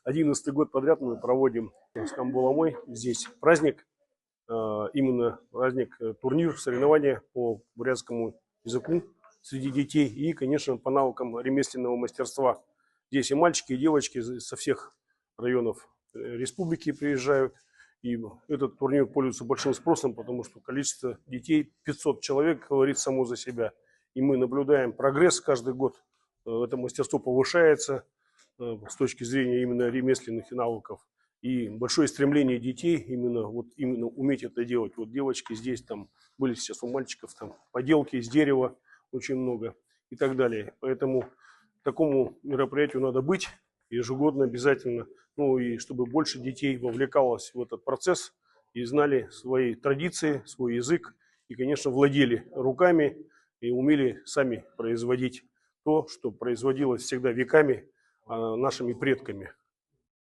11-й год подряд мы проводим с Камбуламой здесь праздник, именно праздник, турнир, соревнования по бурятскому языку среди детей и, конечно, по навыкам ремесленного мастерства. Здесь и мальчики, и девочки со всех районов республики приезжают. И этот турнир пользуется большим спросом, потому что количество детей, 500 человек, говорит само за себя. И мы наблюдаем прогресс каждый год. Это мастерство повышается с точки зрения именно ремесленных навыков. И большое стремление детей именно уметь это делать. Вот девочки здесь, там были сейчас у мальчиков там поделки из дерева очень много и так далее. Поэтому такому мероприятию надо быть ежегодно обязательно. Ну и чтобы больше детей вовлекалось в этот процесс и знали свои традиции, свой язык. И, конечно, владели руками и умели сами производить то, что производилось всегда веками нашими предками.